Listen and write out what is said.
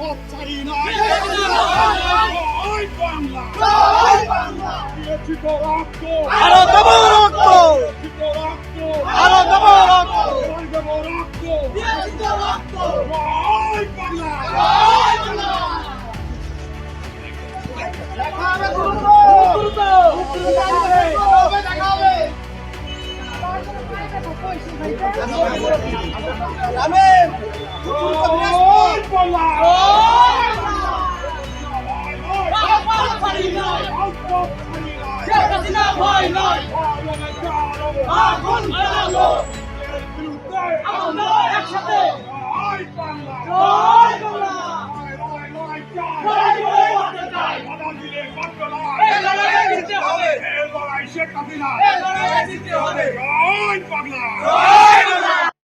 পথ ছাড়ি নাই জয় বাংলা দিয়েছি তো রক্ত আরো দেব রক্ত, দিয়েছি তো রক্ত আরো দেব রক্ত, জয় দেব রক্ত দিয়েছি তো রক্ত, জয় বাংলা দেখা হবে দ্রুত, দেখা হবে। আমিন। জয় বাংলা শেখ হাসিনা ভয় নয়, আগুন জ্বালাবো, আমরা একসাথে, জয় বাংলা জয় বাংলা, জয় জয় করতে চাই, এই লড়াইয়ে জিততে হবে, শেখ হাসিনা এই লড়াইয়ে জিততে হবে, জয় বাংলা জয় বাংলা।